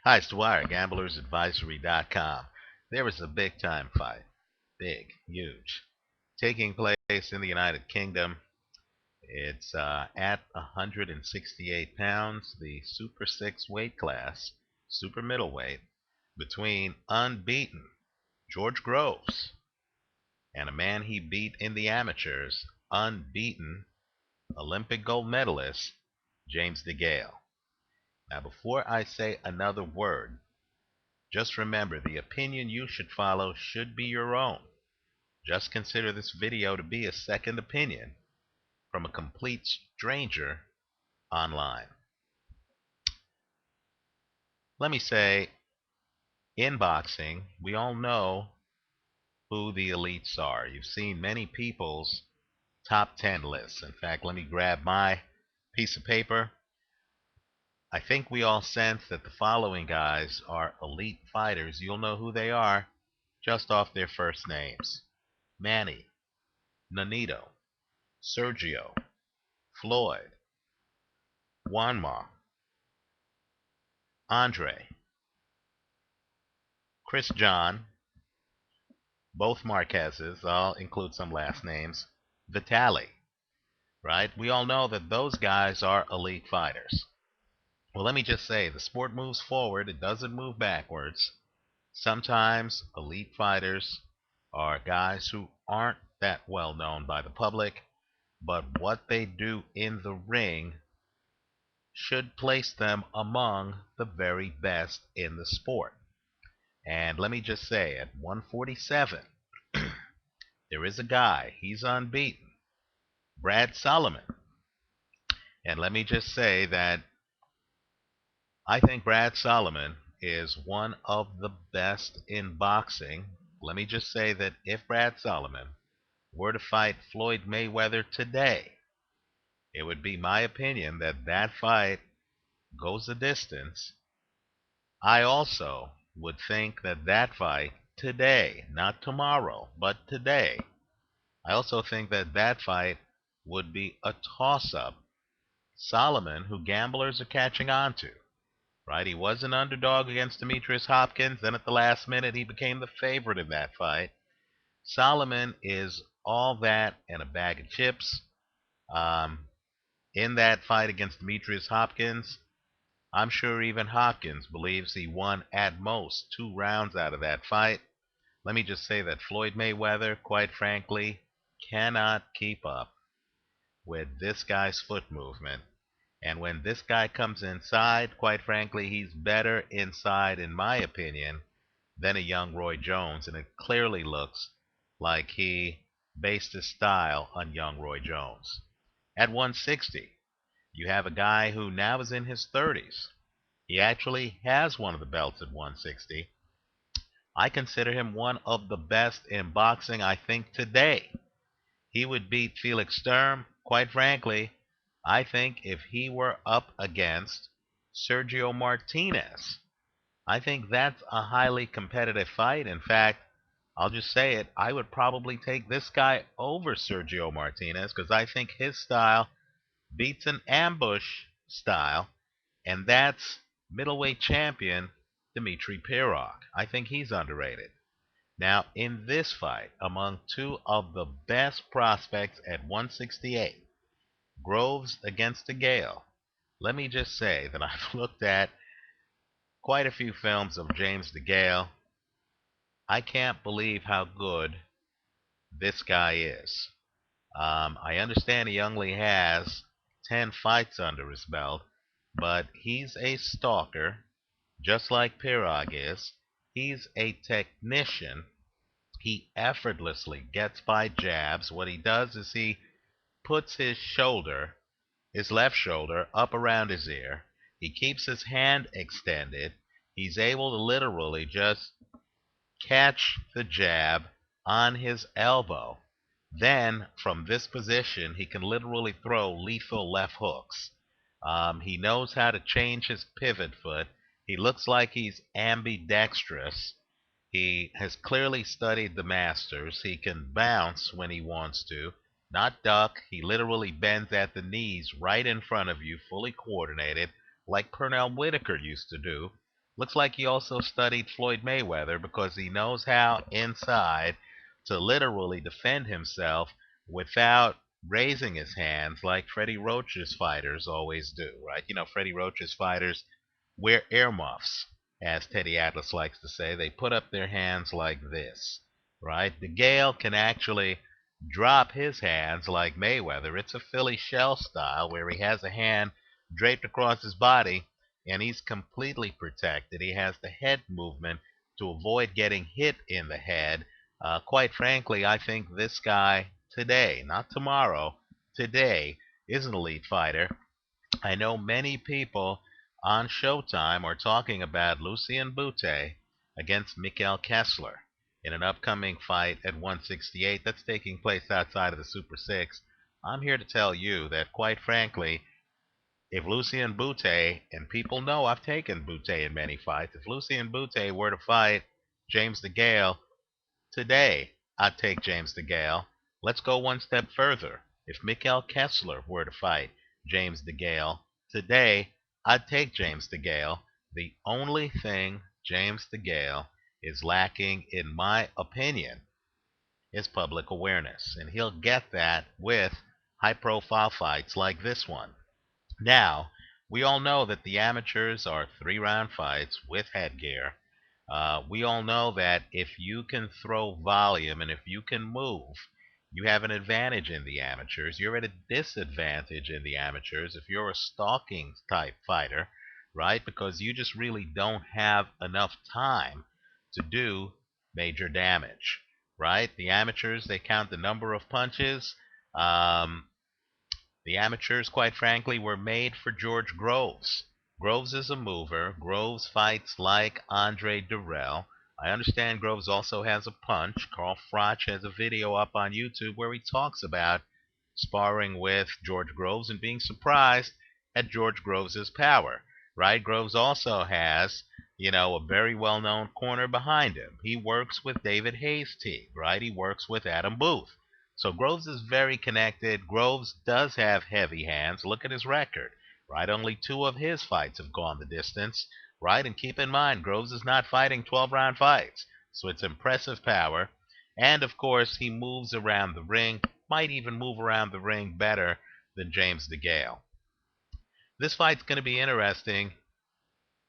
Hi, it's Dwyer, gamblersadvisory.com. There is a big time fight, big, huge, taking place in the United Kingdom. It's at 168 pounds, the Super 6 weight class, super middleweight, between unbeaten George Groves and a man he beat in the amateurs, unbeaten Olympic gold medalist James DeGale. Now, before I say another word, just remember, the opinion you should follow should be your own. Just consider this video to be a second opinion from a complete stranger online. Let me say, in boxing, we all know who the elites are. You've seen many people's top 10 lists. In fact, let me grab my piece of paper. I think we all sense that the following guys are elite fighters. You'll know who they are just off their first names: Manny, Nonito, Sergio, Floyd, Juanma, Andre, Chris John, both Marquezes. I'll include some last names. Vitali, right? We all know that those guys are elite fighters. Well, let me just say, the sport moves forward, it doesn't move backwards. Sometimes elite fighters are guys who aren't that well known by the public, but what they do in the ring should place them among the very best in the sport. And let me just say, at 147, there is a guy, he's unbeaten, Brad Solomon. And let me just say that I think Brad Solomon is one of the best in boxing. Let me just say that if Brad Solomon were to fight Floyd Mayweather today, it would be my opinion that that fight goes the distance. I also would think that that fight today, not tomorrow, but today, I also think that that fight would be a toss-up. Solomon, who gamblers are catching on to, right? He was an underdog against Demetrius Hopkins. Then at the last minute, he became the favorite in that fight. Solomon is all that and a bag of chips. In that fight against Demetrius Hopkins, I'm sure even Hopkins believes he won at most 2 rounds out of that fight. Let me just say that Floyd Mayweather, quite frankly, cannot keep up with this guy's foot movement. And when this guy comes inside, quite frankly, he's better inside, in my opinion, than a young Roy Jones. And it clearly looks like he based his style on young Roy Jones. At 160, you have a guy who now is in his 30s. He actually has one of the belts at 160. I consider him one of the best in boxing, I think, today. He would beat Felix Sturm. Quite frankly, I think if he were up against Sergio Martinez, I think that's a highly competitive fight. In fact, I'll just say it, I would probably take this guy over Sergio Martinez because I think his style beats an ambush style, and that's middleweight champion Dmitry Pirog. I think he's underrated. Now, in this fight, among two of the best prospects at 168, Groves against DeGale, let me just say that I've looked at quite a few films of James DeGale. I can't believe how good this guy is. I understand he only has 10 fights under his belt, but he's a stalker, just like Pirog is. He's a technician. He effortlessly gets by jabs. What he does is he puts his left shoulder, up around his ear. He keeps his hand extended. He's able to literally just catch the jab on his elbow. Then, from this position, he can literally throw lethal left hooks. He knows how to change his pivot foot. He looks like he's ambidextrous. He has clearly studied the masters. He can bounce when he wants to, not duck. He literally bends at the knees right in front of you, fully coordinated, like Pernell Whitaker used to do. Looks like he also studied Floyd Mayweather because he knows how inside to literally defend himself without raising his hands like Freddie Roach's fighters always do, right? You know, Freddie Roach's fighters wear earmuffs, as Teddy Atlas likes to say. They put up their hands like this, right? DeGale can actually drop his hands like Mayweather. It's a Philly shell style where he has a hand draped across his body and he's completely protected. He has the head movement to avoid getting hit in the head. Quite frankly, I think this guy today, not tomorrow, today, is an elite fighter. I know many people on Showtime are talking about Lucien Bute against Mikkel Kessler in an upcoming fight at 168 that's taking place outside of the Super 6. I'm here to tell you that, quite frankly, if Lucien Bute, and people know I've taken Bute in many fights, if Lucien Bute were to fight James DeGale today, I'd take James DeGale. Let's go one step further. If Mikkel Kessler were to fight James DeGale today, I'd take James DeGale. The only thing James DeGale is lacking, in my opinion, is public awareness. And he'll get that with high-profile fights like this one. Now, we all know that the amateurs are 3-round fights with headgear. We all know that if you can throw volume and if you can move, you have an advantage in the amateurs. You're at a disadvantage in the amateurs if you're a stalking type fighter, right? Because you just really don't have enough time to do major damage, right? The amateurs, they count the number of punches. The amateurs, quite frankly, were made for George Groves. Groves is a mover. Groves fights like Andre Durrell. I understand Groves also has a punch. Carl Froch has a video up on YouTube where he talks about sparring with George Groves and being surprised at George Groves' power. Right? Groves also has, a very well-known corner behind him. He works with David Hayes' team, right? He works with Adam Booth. So Groves is very connected. Groves does have heavy hands. Look at his record, right? Only 2 of his fights have gone the distance, right? And keep in mind, Groves is not fighting 12-round fights. So it's impressive power. And, of course, he moves around the ring, might even move around the ring better than James DeGale. This fight's going to be interesting.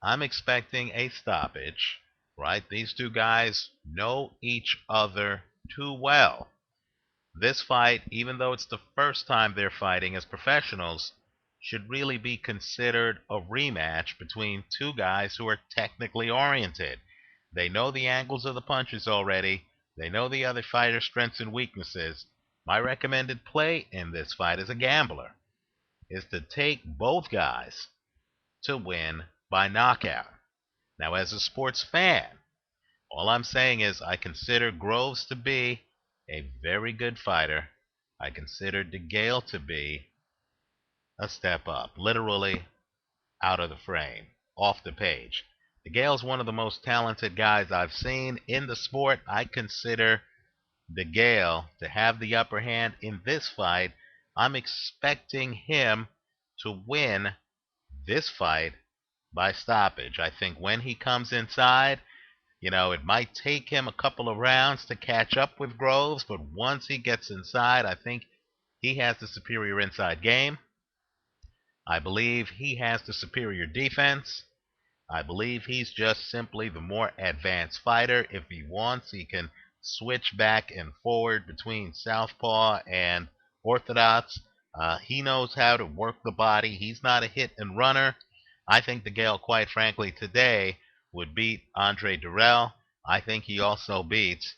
I'm expecting a stoppage, right? These 2 guys know each other too well. This fight, even though it's the first time they're fighting as professionals, should really be considered a rematch between 2 guys who are technically oriented. They know the angles of the punches already. They know the other fighter's strengths and weaknesses. My recommended play in this fight as a gambler is to take both guys to win by knockout. Now, as a sports fan, all I'm saying is I consider Groves to be a very good fighter. I consider DeGale to be a step up, literally out of the frame, off the page. DeGale's one of the most talented guys I've seen in the sport. I consider DeGale to have the upper hand in this fight. I'm expecting him to win this fight by stoppage. I think when he comes inside, it might take him a couple of rounds to catch up with Groves, but once he gets inside, I think he has the superior inside game. I believe he has the superior defense. I believe he's just simply the more advanced fighter. If he wants, he can switch back and forward between southpaw and orthodox. He knows how to work the body. He's not a hit and runner. I think DeGale, quite frankly, today would beat Andre Durrell. I think he also beats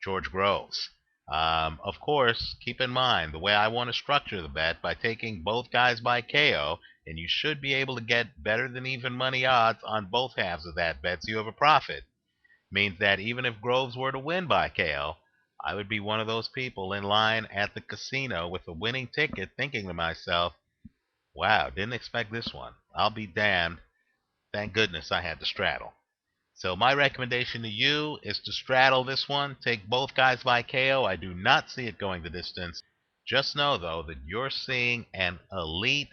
George Groves. Of course, keep in mind the way I want to structure the bet by taking both guys by KO, and you should be able to get better than even money odds on both halves of that bet so you have a profit. Means that even if Groves were to win by KO, I would be one of those people in line at the casino with a winning ticket thinking to myself, wow, didn't expect this one. I'll be damned. Thank goodness I had to straddle. So my recommendation to you is to straddle this one. Take both guys by KO. I do not see it going the distance. Just know, though, that you're seeing an elite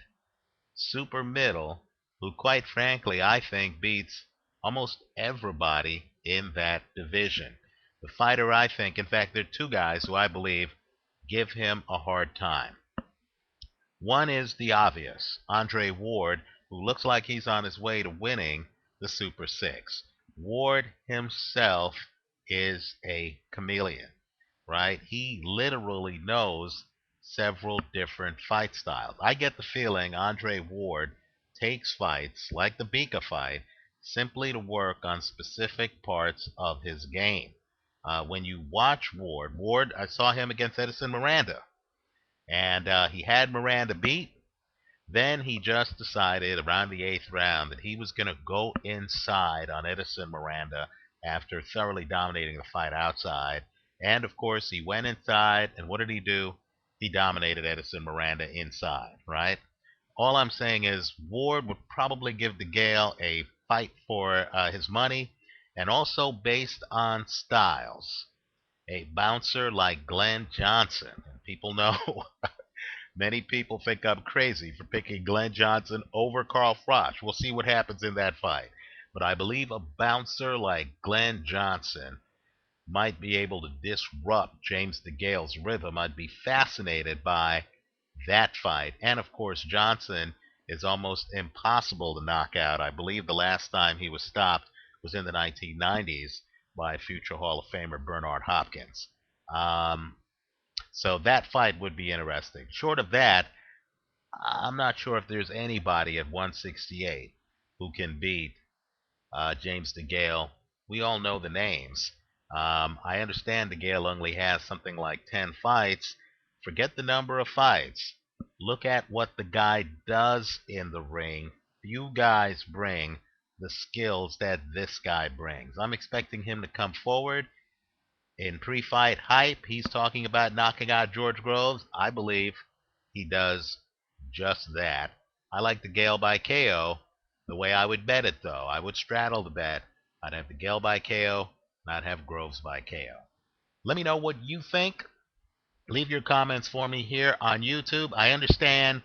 super middle who, quite frankly, I think beats almost everybody in that division. The fighter, I think, in fact, there are two guys who I believe give him a hard time. One is the obvious, Andre Ward, who looks like he's on his way to winning the Super Six. Ward himself is a chameleon, right? He literally knows several different fight styles. I get the feeling Andre Ward takes fights like the Bika fight simply to work on specific parts of his game. When you watch Ward, I saw him against Edison Miranda, and he had Miranda beat. Then he just decided around the eighth round that he was going to go inside on Edison Miranda after thoroughly dominating the fight outside. And of course, he went inside, and what did he do? He dominated Edison Miranda inside, right? All I'm saying is Ward would probably give DeGale a fight for his money, and also based on styles. A bouncer like Glenn Johnson. People know many people think I'm crazy for picking Glenn Johnson over Carl Froch. We'll see what happens in that fight. But I believe a bouncer like Glenn Johnson might be able to disrupt James DeGale's rhythm. I'd be fascinated by that fight. And of course, Johnson is almost impossible to knock out. I believe the last time he was stopped was in the 1990s by future Hall of Famer Bernard Hopkins. So that fight would be interesting. Short of that, I'm not sure if there's anybody at 168 who can beat James DeGale. We all know the names. I understand DeGale only has something like 10 fights. Forget the number of fights. Look at what the guy does in the ring. Few guys bring the skills that this guy brings. I'm expecting him to come forward. In pre-fight hype, he's talking about knocking out George Groves. I believe he does just that. I like DeGale by KO. The way I would bet it, though, I would straddle the bet. I'd have DeGale by KO, not have Groves by KO. Let me know what you think. Leave your comments for me here on YouTube. I understand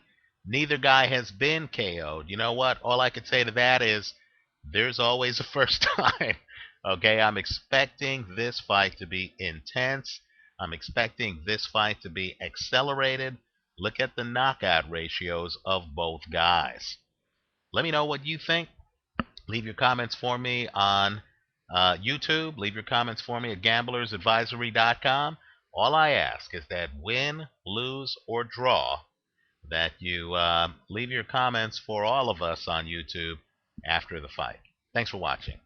neither guy has been KO'd. You know what? All I could say to that is there's always a first time. Okay, I'm expecting this fight to be intense. I'm expecting this fight to be accelerated. Look at the knockout ratios of both guys. Let me know what you think. Leave your comments for me on YouTube. Leave your comments for me at gamblersadvisory.com. All I ask is that win, lose, or draw, that you leave your comments for all of us on YouTube after the fight. Thanks for watching.